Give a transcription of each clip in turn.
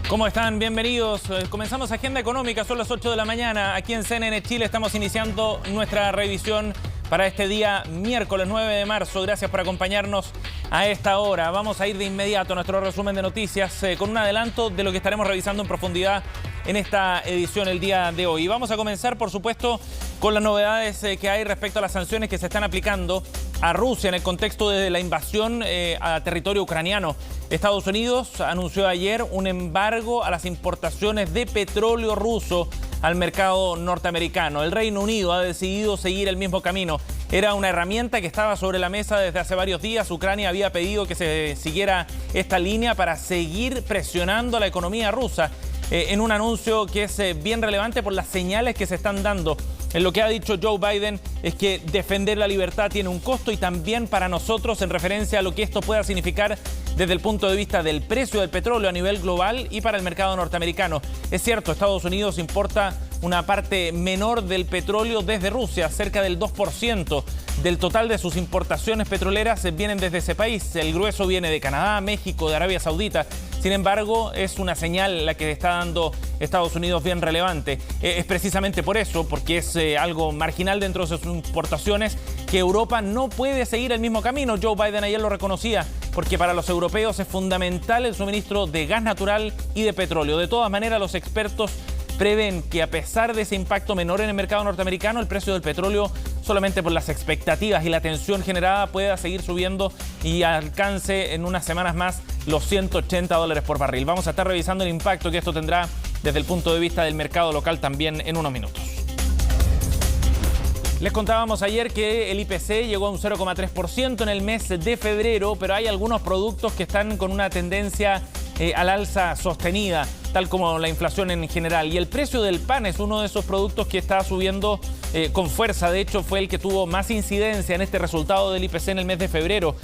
¿Cómo están? Bienvenidos. Comenzamos Agenda Económica, son las 8 de la mañana. Aquí en CNN Chile estamos iniciando nuestra revisión para este día miércoles 9 de marzo. Gracias por acompañarnos a esta hora. Vamos a ir de inmediato a nuestro resumen de noticias con un adelanto de lo que estaremos revisando en profundidad en esta edición el día de hoy. Vamos a comenzar, por supuesto, con las novedades que hay respecto a las sanciones que se están aplicando a Rusia en el contexto de la invasión a territorio ucraniano. Estados Unidos anunció ayer un embargo a las importaciones de petróleo ruso al mercado norteamericano. El Reino Unido ha decidido seguir el mismo camino. Era una herramienta que estaba sobre la mesa desde hace varios días. Ucrania había pedido que se siguiera esta línea para seguir presionando a la economía rusa en un anuncio que es bien relevante por las señales que se están dando. En lo que ha dicho Joe Biden es que defender la libertad tiene un costo, y también para nosotros en referencia a lo que esto pueda significar desde el punto de vista del precio del petróleo a nivel global y para el mercado norteamericano. Es cierto, Estados Unidos importa una parte menor del petróleo desde Rusia, cerca del 2% del total de sus importaciones petroleras vienen desde ese país. El grueso viene de Canadá, México, de Arabia Saudita. Sin embargo, es una señal la que está dando Estados Unidos bien relevante. Es precisamente por eso, porque es algo marginal dentro de sus importaciones, que Europa no puede seguir el mismo camino. Joe Biden ayer lo reconocía, porque para los europeos es fundamental el suministro de gas natural y de petróleo. De todas maneras, los expertos prevén que a pesar de ese impacto menor en el mercado norteamericano, el precio del petróleo, solamente por las expectativas y la tensión generada, pueda seguir subiendo y alcance en unas semanas más los $180 por barril. Vamos a estar revisando el impacto que esto tendrá desde el punto de vista del mercado local también en unos minutos. Les contábamos ayer que el IPC llegó a un 0,3% en el mes de febrero, pero hay algunos productos que están con una tendencia al alza sostenida, tal como la inflación en general. Y el precio del pan es uno de esos productos que está subiendo con fuerza. De hecho, fue el que tuvo más incidencia en este resultado del IPC en el mes de febrero.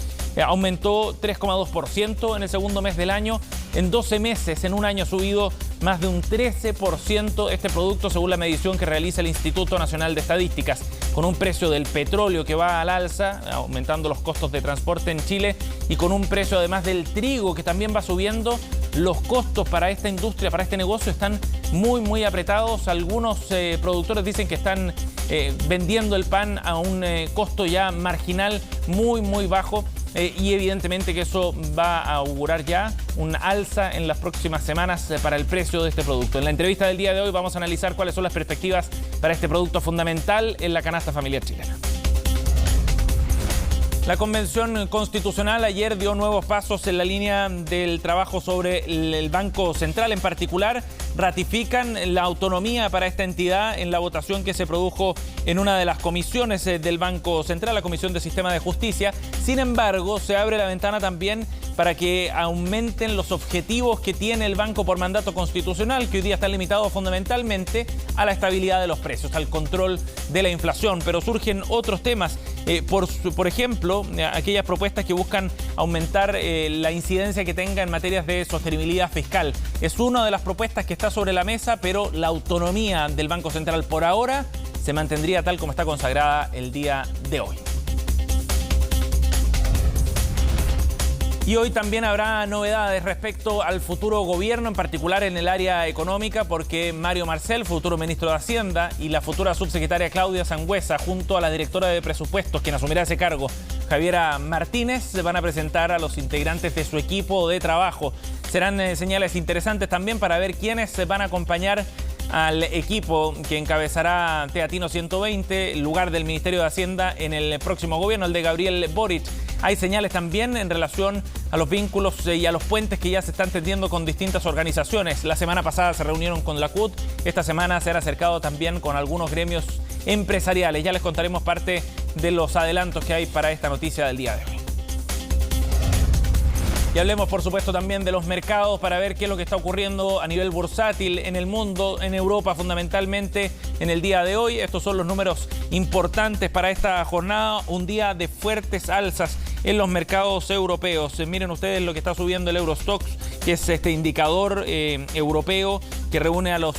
Aumentó 3,2% en el segundo mes del año. En 12 meses, en un año, ha subido más de un 13% este producto, según la medición que realiza el Instituto Nacional de Estadísticas. Con un precio del petróleo que va al alza, aumentando los costos de transporte en Chile, y con un precio además del trigo que también va subiendo, los costos para esta industria, para este negocio, están muy apretados. Algunos productores dicen que están vendiendo el pan a un costo ya marginal muy bajo. Y evidentemente que eso va a augurar ya un alza en las próximas semanas para el precio de este producto. En la entrevista del día de hoy vamos a analizar cuáles son las perspectivas para este producto fundamental en la canasta familiar chilena. La Convención Constitucional ayer dio nuevos pasos en la línea del trabajo sobre el Banco Central. En particular, ratifican la autonomía para esta entidad en la votación que se produjo en una de las comisiones del Banco Central, la Comisión de Sistema de Justicia. Sin embargo, se abre la ventana también para que aumenten los objetivos que tiene el banco por mandato constitucional, que hoy día están limitados fundamentalmente a la estabilidad de los precios, al control de la inflación. Pero surgen otros temas, por ejemplo, aquellas propuestas que buscan aumentar la incidencia que tenga en materias de sostenibilidad fiscal. Es una de las propuestas que está sobre la mesa, pero la autonomía del Banco Central por ahora se mantendría tal como está consagrada el día de hoy. Y hoy también habrá novedades respecto al futuro gobierno, en particular en el área económica, porque Mario Marcel, futuro ministro de Hacienda, y la futura subsecretaria Claudia Sangüesa, junto a la directora de presupuestos, quien asumirá ese cargo, Javiera Martínez, se van a presentar a los integrantes de su equipo de trabajo. Serán señales interesantes también para ver quiénes se van a acompañar al equipo que encabezará Teatino 120, el lugar del Ministerio de Hacienda en el próximo gobierno, el de Gabriel Boric. Hay señales también en relación a los vínculos y a los puentes que ya se están tendiendo con distintas organizaciones. La semana pasada se reunieron con la CUT, esta semana se han acercado también con algunos gremios empresariales. Ya les contaremos parte de los adelantos que hay para esta noticia del día de hoy. Y hablemos, por supuesto, también de los mercados para ver qué es lo que está ocurriendo a nivel bursátil en el mundo, en Europa fundamentalmente en el día de hoy. Estos son los números importantes para esta jornada, un día de fuertes alzas en los mercados europeos. Miren ustedes lo que está subiendo el Eurostoxx, que es este indicador europeo que reúne a los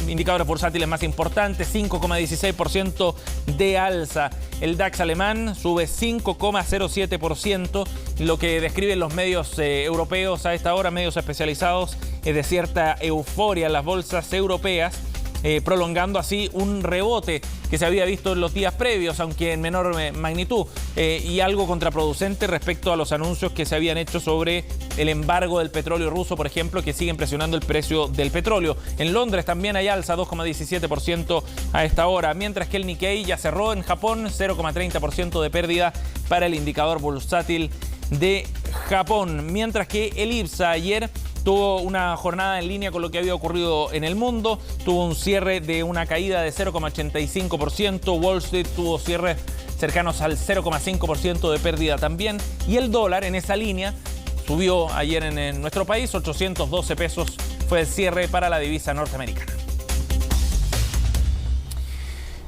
indicadores bursátiles más importantes, 5,16% de alza. El DAX alemán sube 5,07%. Lo que describen los medios europeos a esta hora, medios especializados, de cierta euforia en las bolsas europeas, prolongando así un rebote que se había visto en los días previos, aunque en menor magnitud, y algo contraproducente respecto a los anuncios que se habían hecho sobre el embargo del petróleo ruso, por ejemplo, que siguen presionando el precio del petróleo. En Londres también hay alza, 2,17% a esta hora, mientras que el Nikkei ya cerró en Japón, 0,30% de pérdida para el indicador bursátil de Japón, mientras que el IPSA ayer tuvo una jornada en línea con lo que había ocurrido en el mundo, tuvo un cierre de una caída de 0,85%, Wall Street tuvo cierres cercanos al 0,5% de pérdida también, y el dólar en esa línea subió ayer en nuestro país, 812 pesos fue el cierre para la divisa norteamericana.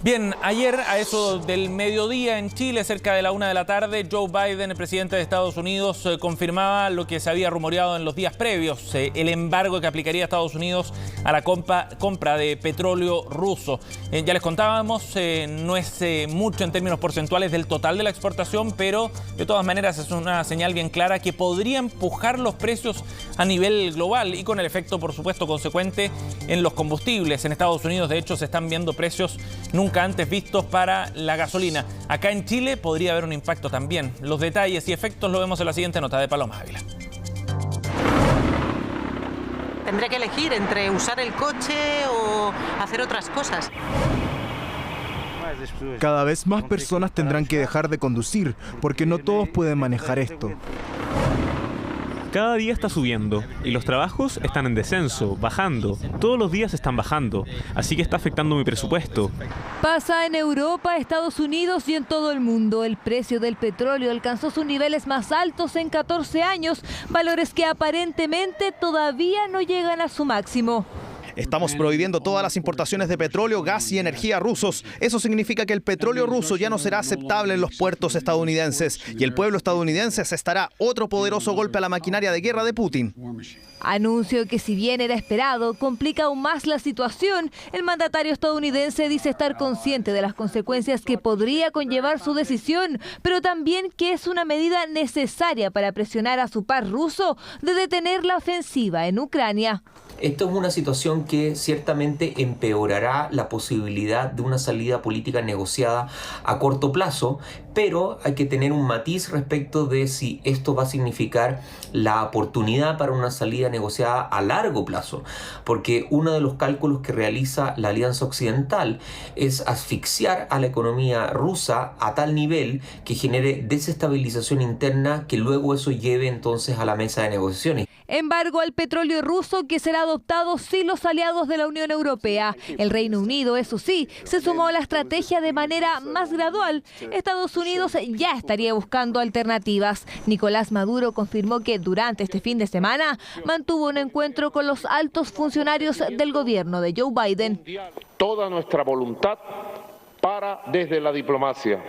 Bien, ayer a eso del mediodía en Chile, cerca de la 1 de la tarde, Joe Biden, el presidente de Estados Unidos, confirmaba lo que se había rumoreado en los días previos, el embargo que aplicaría Estados Unidos a la compra de petróleo ruso. Ya les contábamos, no es mucho en términos porcentuales del total de la exportación, pero de todas maneras es una señal bien clara que podría empujar los precios a nivel global y con el efecto, por supuesto, consecuente en los combustibles. En Estados Unidos, de hecho, se están viendo precios nunca antes vistos para la gasolina. Acá en Chile podría haber un impacto también. Los detalles y efectos lo vemos en la siguiente nota de Paloma Ávila. Tendré que elegir entre usar el coche o hacer otras cosas. Cada vez más personas tendrán que dejar de conducir, porque no todos pueden manejar esto. Cada día está subiendo y los trabajos están en descenso, bajando. Todos los días están bajando, así que está afectando mi presupuesto. Pasa en Europa, Estados Unidos y en todo el mundo. El precio del petróleo alcanzó sus niveles más altos en 14 años, valores que aparentemente todavía no llegan a su máximo. Estamos prohibiendo todas las importaciones de petróleo, gas y energía rusos. Eso significa que el petróleo ruso ya no será aceptable en los puertos estadounidenses y el pueblo estadounidense asestará otro poderoso golpe a la maquinaria de guerra de Putin. Anuncio que, si bien era esperado, complica aún más la situación. El mandatario estadounidense dice estar consciente de las consecuencias que podría conllevar su decisión, pero también que es una medida necesaria para presionar a su par ruso de detener la ofensiva en Ucrania. Esto es una situación que ciertamente empeorará la posibilidad de una salida política negociada a corto plazo, pero hay que tener un matiz respecto de si esto va a significar la oportunidad para una salida negociada a largo plazo, porque uno de los cálculos que realiza la Alianza Occidental es asfixiar a la economía rusa a tal nivel que genere desestabilización interna, que luego eso lleve entonces a la mesa de negociaciones. Embargo al petróleo ruso que será adoptado sin los aliados de la Unión Europea. El Reino Unido, eso sí, se sumó a la estrategia de manera más gradual. Estados Unidos ya estaría buscando alternativas. Nicolás Maduro confirmó que durante este fin de semana mantuvo un encuentro con los altos funcionarios del gobierno de Joe Biden. Toda nuestra voluntad para desde la diplomacia,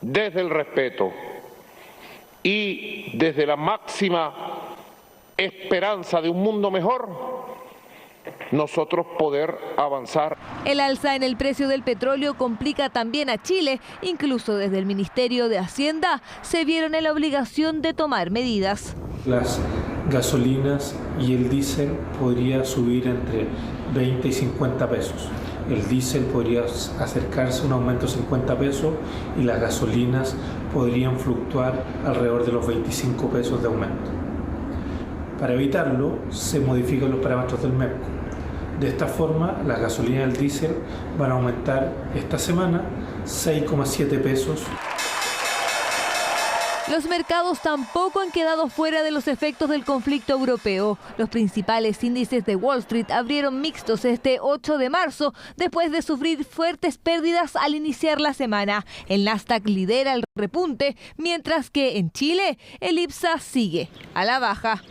desde el respeto y desde la máxima esperanza de un mundo mejor, nosotros poder avanzar. El alza en el precio del petróleo complica también a Chile. Incluso desde el Ministerio de Hacienda se vieron en la obligación de tomar medidas. Las gasolinas y el diésel podría subir entre 20 y 50 pesos. El diésel podría acercarse a un aumento de 50 pesos y las gasolinas podrían fluctuar alrededor de los 25 pesos de aumento. Para evitarlo, se modifican los parámetros del MEPCO. De esta forma, las gasolinas y el diésel van a aumentar esta semana 6,7 pesos. Los mercados tampoco han quedado fuera de los efectos del conflicto europeo. Los principales índices de Wall Street abrieron mixtos este 8 de marzo, después de sufrir fuertes pérdidas al iniciar la semana. El Nasdaq lidera el repunte, mientras que en Chile el IPSA sigue a la baja.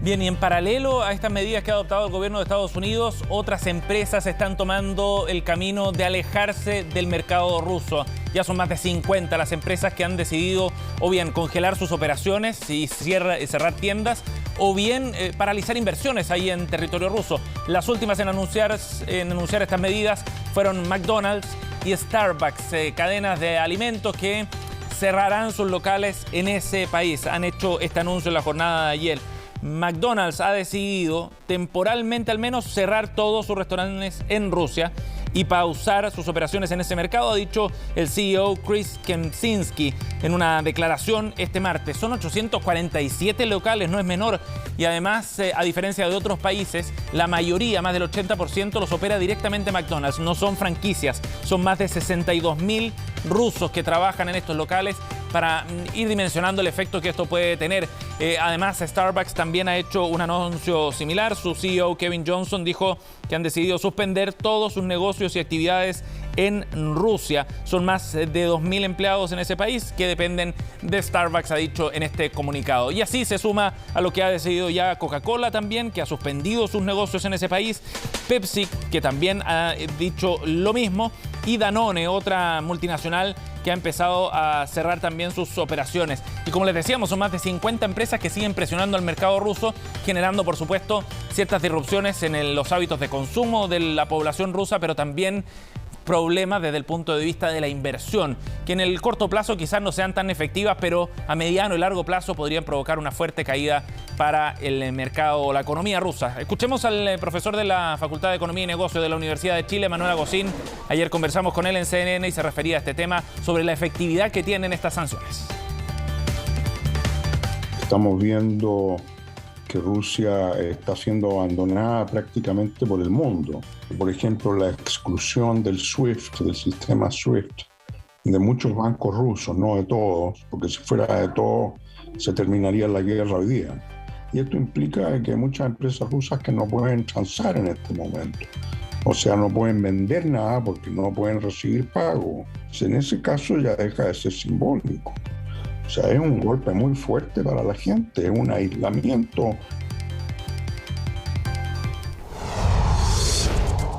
Bien, y en paralelo a estas medidas que ha adoptado el gobierno de Estados Unidos, otras empresas están tomando el camino de alejarse del mercado ruso. Ya son más de 50 las empresas que han decidido o bien congelar sus operaciones y cerrar tiendas, o bien paralizar inversiones ahí en territorio ruso. Las últimas en anunciar estas medidas fueron McDonald's y Starbucks, cadenas de alimentos que cerrarán sus locales en ese país. Han hecho este anuncio en la jornada de ayer. McDonald's ha decidido temporalmente al menos cerrar todos sus restaurantes en Rusia y pausar sus operaciones en ese mercado, ha dicho el CEO Chris Kempczynski en una declaración este martes. Son 847 locales, no es menor, y además, a diferencia de otros países, la mayoría, más del 80%, los opera directamente McDonald's, no son franquicias. Son más de 62.000 rusos que trabajan en estos locales, para ir dimensionando el efecto que esto puede tener. Además, Starbucks también ha hecho un anuncio similar. Su CEO, Kevin Johnson, dijo que han decidido suspender todos sus negocios y actividades en Rusia. Son más de 2.000 empleados en ese país que dependen de Starbucks, ha dicho en este comunicado. Y así se suma a lo que ha decidido ya Coca-Cola también, que ha suspendido sus negocios en ese país. Pepsi, que también ha dicho lo mismo. Y Danone, otra multinacional que ha empezado a cerrar también sus operaciones. Y como les decíamos, son más de 50 empresas que siguen presionando al mercado ruso, generando, por supuesto, ciertas disrupciones en los hábitos de consumo de la población rusa, pero también problemas desde el punto de vista de la inversión, que en el corto plazo quizás no sean tan efectivas, pero a mediano y largo plazo podrían provocar una fuerte caída para el mercado o la economía rusa. Escuchemos al profesor de la Facultad de Economía y Negocios de la Universidad de Chile, Manuel Agosín. Ayer conversamos con él en CNN y se refería a este tema sobre la efectividad que tienen estas sanciones. Estamos viendo que Rusia está siendo abandonada prácticamente por el mundo. Por ejemplo, la exclusión del SWIFT, del sistema SWIFT, de muchos bancos rusos, no de todos, porque si fuera de todos se terminaría la guerra hoy día. Y esto implica que hay muchas empresas rusas que no pueden transar en este momento. O sea, no pueden vender nada porque no pueden recibir pago. En ese caso ya deja de ser simbólico. O sea, es un golpe muy fuerte para la gente, es un aislamiento.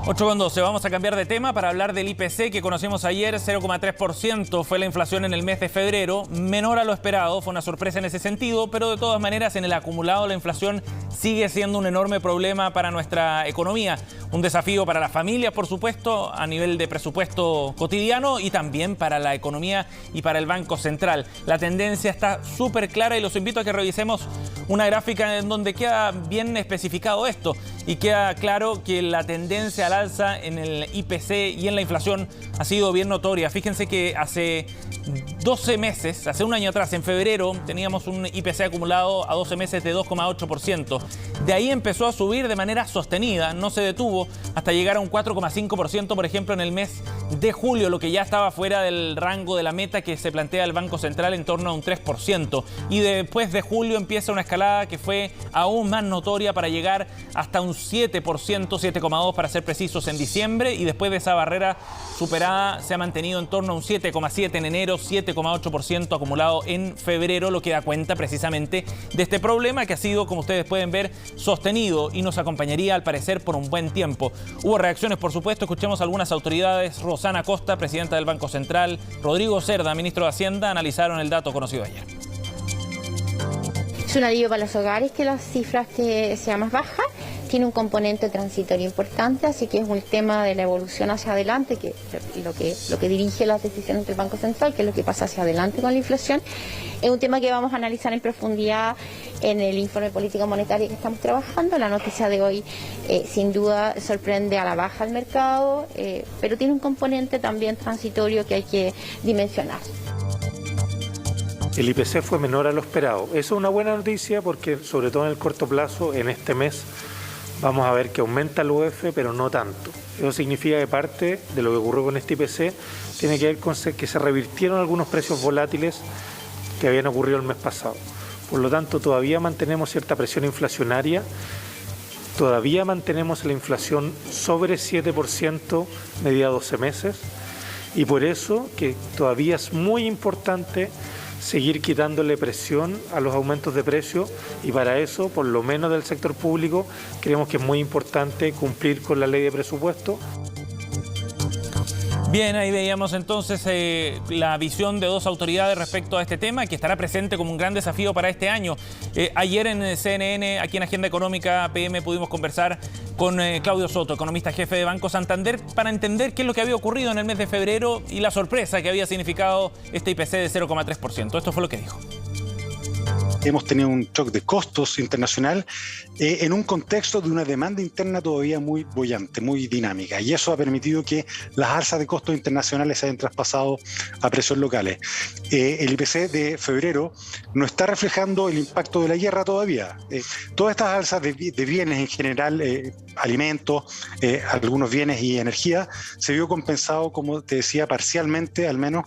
8:12, vamos a cambiar de tema para hablar del IPC que conocimos ayer. 0,3% fue la inflación en el mes de febrero, menor a lo esperado, fue una sorpresa en ese sentido, pero de todas maneras en el acumulado la inflación sigue siendo un enorme problema para nuestra economía. Un desafío para las familias, por supuesto, a nivel de presupuesto cotidiano y también para la economía y para el Banco Central. La tendencia está súper clara y los invito a que revisemos una gráfica en donde queda bien especificado esto y queda claro que la tendencia al alza en el IPC y en la inflación ha sido bien notoria. Fíjense que hace 12 meses, hace un año atrás, en febrero, teníamos un IPC acumulado a 12 meses de 2,8%. De ahí empezó a subir de manera sostenida, no se detuvo, hasta llegar a un 4,5%, por ejemplo, en el mes de julio, lo que ya estaba fuera del rango de la meta que se plantea el Banco Central en torno a un 3%. Y después de julio empieza una escalada que fue aún más notoria para llegar hasta un 7%, 7,2% para ser precisos, en diciembre, y después de esa barrera superada se ha mantenido en torno a un 7,7% en enero, 7,8% acumulado en febrero, lo que da cuenta precisamente de este problema que ha sido, como ustedes pueden ver, sostenido y nos acompañaría al parecer por un buen tiempo. Hubo reacciones, por supuesto, escuchemos a algunas autoridades. Rosana Costa, presidenta del Banco Central, Rodrigo Cerda, ministro de Hacienda, analizaron el dato conocido ayer. Es un alivio para los hogares que las cifras que sea más baja. Tiene un componente transitorio importante, así que es un tema de la evolución hacia adelante, que lo que dirige las decisiones del Banco Central, que es lo que pasa hacia adelante con la inflación. Es un tema que vamos a analizar en profundidad en el informe de política monetaria que estamos trabajando. La noticia de hoy sin duda sorprende a la baja al mercado, pero tiene un componente también transitorio que hay que dimensionar. El IPC fue menor a lo esperado. Eso es una buena noticia porque, sobre todo en el corto plazo, en este mes, vamos a ver que aumenta el UF, pero no tanto. Eso significa que parte de lo que ocurrió con este IPC tiene que ver con que se revirtieron algunos precios volátiles que habían ocurrido el mes pasado. Por lo tanto, todavía mantenemos cierta presión inflacionaria, todavía mantenemos la inflación sobre 7% medida 12 meses, y por eso que todavía es muy importante seguir quitándole presión a los aumentos de precios, y para eso, por lo menos del sector público, creemos que es muy importante cumplir con la ley de presupuesto. Bien, ahí veíamos entonces la visión de dos autoridades respecto a este tema que estará presente como un gran desafío para este año. Ayer en CNN, aquí en Agenda Económica PM, pudimos conversar con Claudio Soto, economista jefe de Banco Santander, para entender qué es lo que había ocurrido en el mes de febrero y la sorpresa que había significado este IPC de 0,3%. Esto fue lo que dijo. hemos tenido un shock de costos internacional en un contexto de una demanda interna todavía muy boyante, muy dinámica, y eso ha permitido que las alzas de costos internacionales se hayan traspasado a precios locales. El IPC de febrero no está reflejando el impacto de la guerra todavía. Todas estas alzas de bienes en general, alimentos, algunos bienes y energía, se vio compensado, como te decía, parcialmente al menos,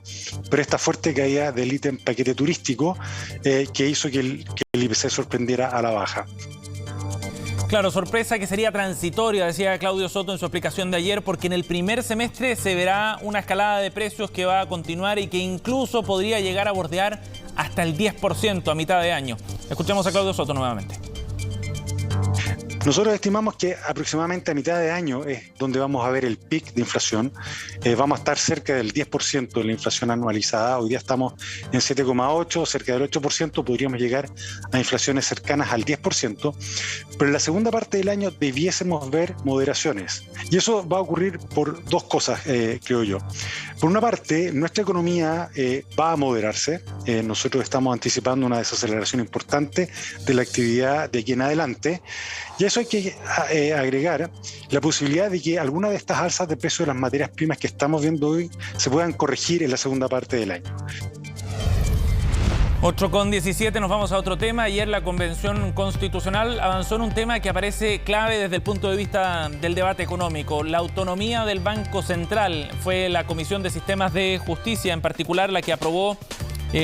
por esta fuerte caída del ítem paquete turístico que hizo que el IPC sorprendiera a la baja. Claro, sorpresa que sería transitoria, decía Claudio Soto en su explicación de ayer, porque en el primer semestre se verá una escalada de precios que va a continuar y que incluso podría llegar a bordear hasta el 10% a mitad de año. Escuchemos a Claudio Soto nuevamente. Nosotros estimamos que aproximadamente a mitad de año es donde vamos a ver el pic de inflación. Vamos a estar cerca del 10% de la inflación anualizada. Hoy día estamos en 7,8%, cerca del 8%. Podríamos llegar a inflaciones cercanas al 10%. Pero en la segunda parte del año debiésemos ver moderaciones. Y eso va a ocurrir por dos cosas, creo yo. Por una parte, nuestra economía va a moderarse. Nosotros estamos anticipando una desaceleración importante de la actividad de aquí en adelante. Y a eso hay que agregar la posibilidad de que algunas de estas alzas de precio de las materias primas que estamos viendo hoy se puedan corregir en la segunda parte del año. 8:17, nos vamos a otro tema. Ayer la Convención Constitucional avanzó en un tema que aparece clave desde el punto de vista del debate económico. La autonomía del Banco Central. Fue la Comisión de Sistemas de Justicia en particular la que aprobó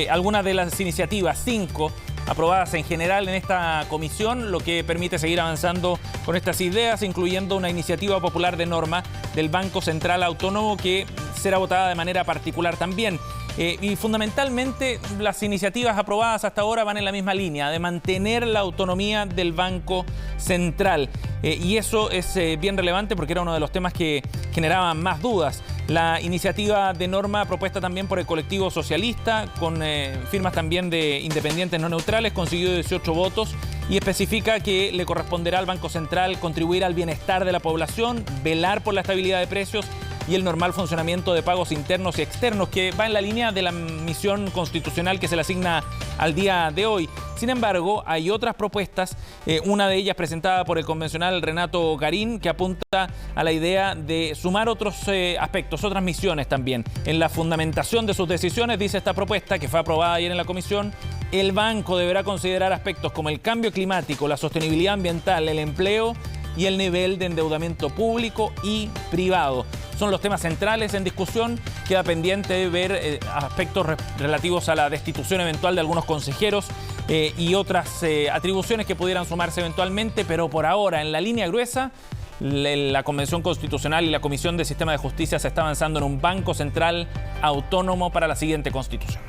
algunas de las iniciativas, 5 aprobadas en general en esta comisión, lo que permite seguir avanzando con estas ideas, incluyendo una iniciativa popular de norma del Banco Central Autónomo que será votada de manera particular también. Y fundamentalmente las iniciativas aprobadas hasta ahora van en la misma línea, de mantener la autonomía del Banco Central. Y eso es bien relevante porque era uno de los temas que generaban más dudas. La iniciativa de norma propuesta también por el colectivo socialista, con firmas también de independientes no neutrales, consiguió 18 votos y especifica que le corresponderá al Banco Central contribuir al bienestar de la población, velar por la estabilidad de precios y el normal funcionamiento de pagos internos y externos, que va en la línea de la misión constitucional que se le asigna al día de hoy. Sin embargo, hay otras propuestas, una de ellas presentada por el convencional Renato Garín, que apunta a la idea de sumar otros aspectos, otras misiones también. En la fundamentación de sus decisiones, dice esta propuesta, que fue aprobada ayer en la comisión, el banco deberá considerar aspectos como el cambio climático, la sostenibilidad ambiental, el empleo y el nivel de endeudamiento público y privado. Son los temas centrales en discusión. Queda pendiente de ver aspectos relativos a la destitución eventual de algunos consejeros y otras atribuciones que pudieran sumarse eventualmente, pero por ahora, en la línea gruesa, la Convención Constitucional y la Comisión de Sistema de Justicia se está avanzando en un Banco Central autónomo para la siguiente Constitución.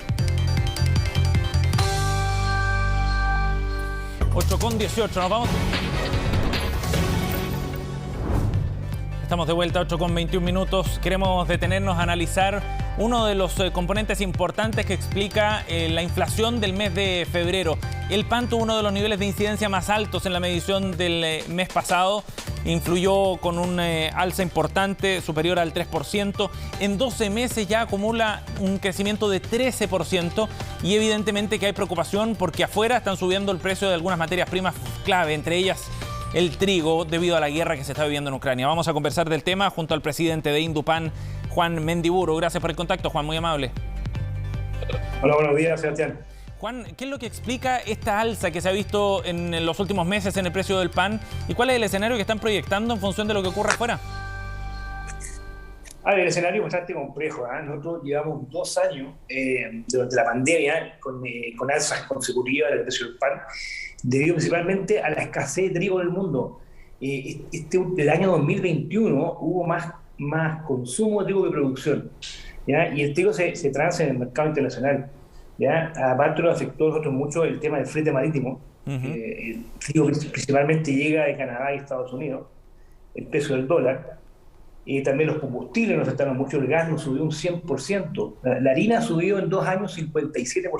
8:18, nos vamos. Estamos de vuelta, 8:21 minutos. Queremos detenernos a analizar uno de los componentes importantes que explica la inflación del mes de febrero. El PAN tuvo uno de los niveles de incidencia más altos en la medición del mes pasado. Influyó con un alza importante, superior al 3%. En 12 meses ya acumula un crecimiento de 13% y evidentemente que hay preocupación porque afuera están subiendo el precio de algunas materias primas clave, entre ellas el trigo, debido a la guerra que se está viviendo en Ucrania. Vamos a conversar del tema junto al presidente de Indupan, Juan Mendiburu. Gracias por el contacto, Juan, muy amable. Hola, buenos días, Sebastián. Juan, ¿qué es lo que explica esta alza que se ha visto en los últimos meses en el precio del pan? ¿Y cuál es el escenario que están proyectando en función de lo que ocurre afuera? A ver, el escenario es bastante complejo. Nosotros llevamos 2 años durante la pandemia con alzas consecutivas del precio del pan, debido principalmente a la escasez de trigo en el mundo. El año 2021 hubo más consumo de trigo que producción, ¿ya? Y el trigo se transa en el mercado internacional, ¿ya? Aparte lo afectó a nosotros mucho el tema del flete marítimo. El trigo principalmente llega de Canadá y Estados Unidos, el precio del dólar, y también los combustibles nos afectaron mucho. El gas nos subió un 100%, la harina subió en 2 años 57%,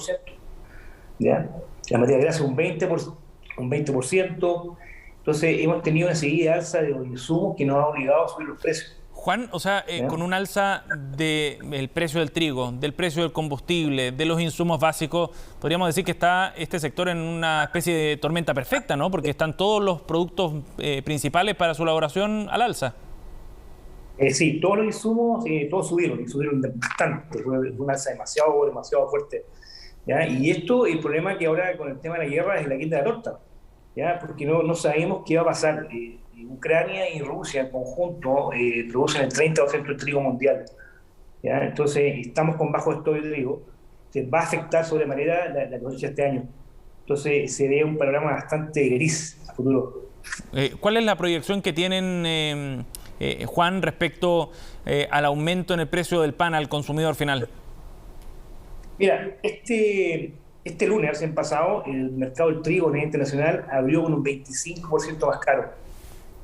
¿ya? La materia grasa un 20%. Entonces hemos tenido una seguida alza de los insumos que nos ha obligado a subir los precios. Juan, o sea, con un alza del precio del trigo, del precio del combustible, de los insumos básicos, podríamos decir que está este sector en una especie de tormenta perfecta, ¿no? Porque están todos los productos principales para su elaboración al alza. Sí, todos los insumos, todos subieron, y subieron bastante. Fue una alza demasiado fuerte, ¿ya? Y esto, el problema que ahora con el tema de la guerra es la guinda de la torta, ¿ya? Porque no sabemos qué va a pasar. Ucrania y Rusia en conjunto producen el 30% del trigo mundial, ¿ya? Entonces estamos con bajo stock de trigo, se va a afectar sobremanera la cosecha este año. Entonces se ve un panorama bastante gris a futuro. ¿Cuál es la proyección que tienen, Juan, respecto al aumento en el precio del pan al consumidor final? Mira, este lunes, recién pasado, el mercado del trigo a nivel internacional abrió con un 25% más caro,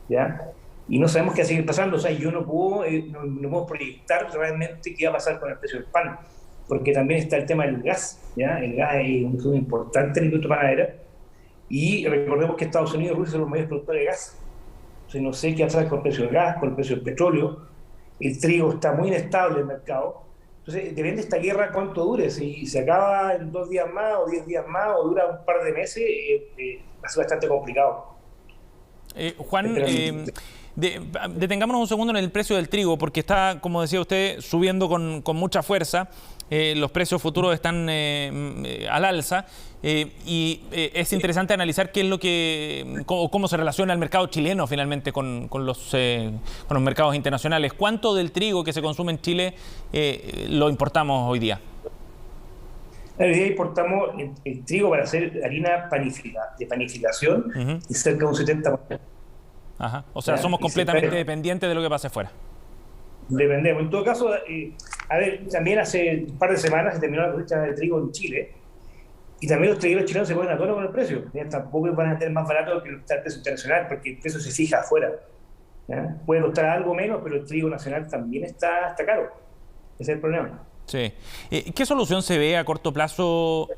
¿ya? Y no sabemos qué va a seguir pasando. O sea, yo no puedo proyectar realmente qué va a pasar con el precio del pan, porque también está el tema del gas, ¿ya? El gas es un consumo importante en la industria panadera, y recordemos que Estados Unidos y Rusia son los mayores productores de gas. Entonces no sé qué va a pasar con el precio del gas, con el precio del petróleo. El trigo está muy inestable en el mercado. Entonces depende de esta guerra cuánto dure. Si se acaba en 2 días más o 10 días más o dura un par de meses, va a ser bastante complicado. Juan, detengámonos un segundo en el precio del trigo, porque está, como decía usted, subiendo con mucha fuerza. Los precios futuros están al alza, y es interesante analizar qué es lo que, cómo se relaciona el mercado chileno finalmente con los mercados internacionales. ¿Cuánto del trigo que se consume en Chile lo importamos hoy día? Hoy día importamos el trigo para hacer harina de panificación, y cerca de un 70%. Ajá. O sea, somos completamente dependientes de lo que pase afuera. Dependemos. En todo caso, también hace un par de semanas se terminó la cosecha de trigo en Chile, y también los trigueros chilenos se ponen a tono con el precio. ¿Ya? Tampoco van a tener más barato que el precio internacional, porque el precio se fija afuera, ¿ya? Puede costar algo menos, pero el trigo nacional también está caro. Ese es el problema. Sí. ¿Qué solución se ve a corto plazo,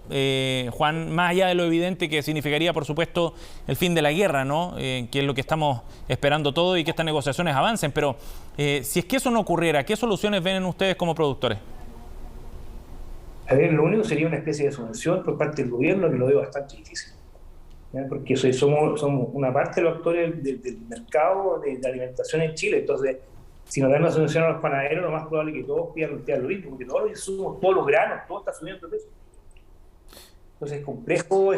Juan, más allá de lo evidente que significaría, por supuesto, el fin de la guerra, ¿no? Que es lo que estamos esperando todo, y que estas negociaciones avancen, pero si es que eso no ocurriera, ¿qué soluciones ven ustedes como productores? A ver, lo único sería una especie de subvención por parte del gobierno, que lo veo bastante difícil, ¿ya? Porque somos una parte de los actores del mercado de alimentación en Chile. Entonces, si nos dan una subvención a los panaderos, lo más probable es que todos pidan lo mismo, porque todos los insumos, todos los granos, todo está subiendo de precio. Entonces es complejo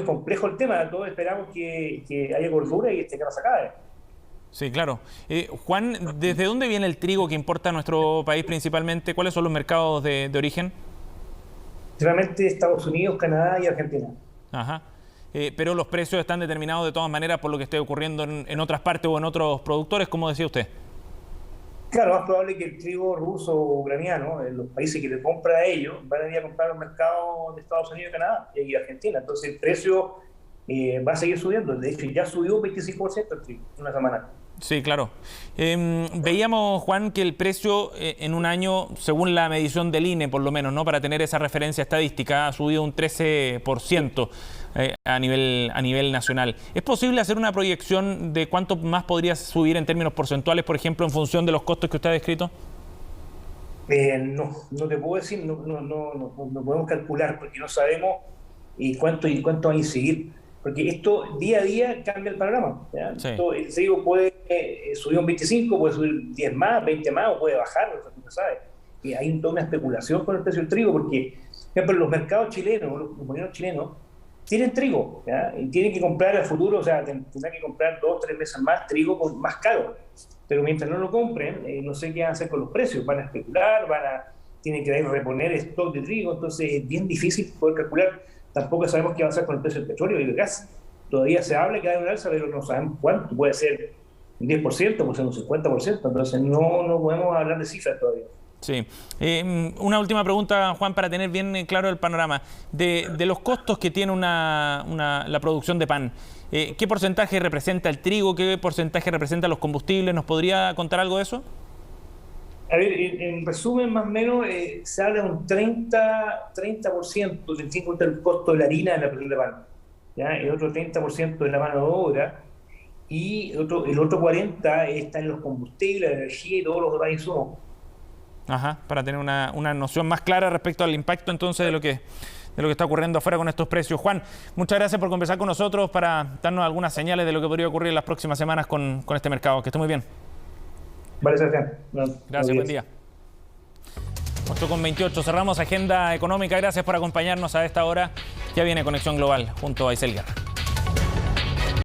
el tema. Todos esperamos que haya gordura y este que se acabe. Sí, claro. Juan, ¿desde dónde viene el trigo que importa a nuestro país principalmente? ¿Cuáles son los mercados de origen? Realmente Estados Unidos, Canadá y Argentina. Ajá. Pero los precios están determinados de todas maneras por lo que esté ocurriendo en otras partes o en otros productores, como decía usted. Claro, más probable que el trigo ruso o ucraniano, los países que le compran a ellos, van a ir a comprar los mercados de Estados Unidos, Canadá y Argentina. Entonces el precio va a seguir subiendo. De hecho, ya subió un 25% el trigo en una semana. Sí, claro. Veíamos, Juan, que el precio en un año, según la medición del INE, por lo menos, ¿no? Para tener esa referencia estadística, ha subido un 13% a nivel nacional. ¿Es posible hacer una proyección de cuánto más podría subir en términos porcentuales, por ejemplo, en función de los costos que usted ha descrito? No te puedo decir, no podemos calcular, porque no sabemos cuánto va a incidir. Porque esto día a día cambia el panorama, ¿ya? Sí. El trigo puede subir un 25, puede subir 10 más, 20 más, o puede bajar, no se sabe. Y hay toda una especulación con el precio del trigo, porque, por ejemplo, los mercados chilenos, los molinos chilenos, tienen trigo, ¿ya? Y tienen que comprar al futuro, o sea, tendrán que comprar 2 o 3 meses más trigo más caro. Pero mientras no lo compren, no sé qué van a hacer con los precios. Van a especular, tienen que reponer stock de trigo, entonces es bien difícil poder calcular. Tampoco sabemos qué va a hacer con el precio del petróleo y del gas. Todavía se habla que hay un alza, pero no sabemos cuánto. Puede ser un 10%, puede ser un 50%. Entonces no podemos hablar de cifras todavía. Sí. Una última pregunta, Juan, para tener bien claro el panorama. De los costos que tiene la producción de pan, ¿qué porcentaje representa el trigo? ¿Qué porcentaje representa los combustibles? ¿Nos podría contar algo de eso? A ver, en resumen, más o menos, se habla de un 30% del costo de la harina en la producción de pan, ¿ya? El otro 30% de la mano de obra, y el otro 40 está en los combustibles, la energía y todos los demás insumos. Ajá, para tener una noción más clara respecto al impacto entonces de lo que está ocurriendo afuera con estos precios. Juan, muchas gracias por conversar con nosotros para darnos algunas señales de lo que podría ocurrir en las próximas semanas con este mercado. Que esté muy bien. Vale, Sebastián. Gracias, buen día. 8:28, cerramos agenda económica. Gracias por acompañarnos a esta hora. Ya viene Conexión Global junto a Isel Guerra.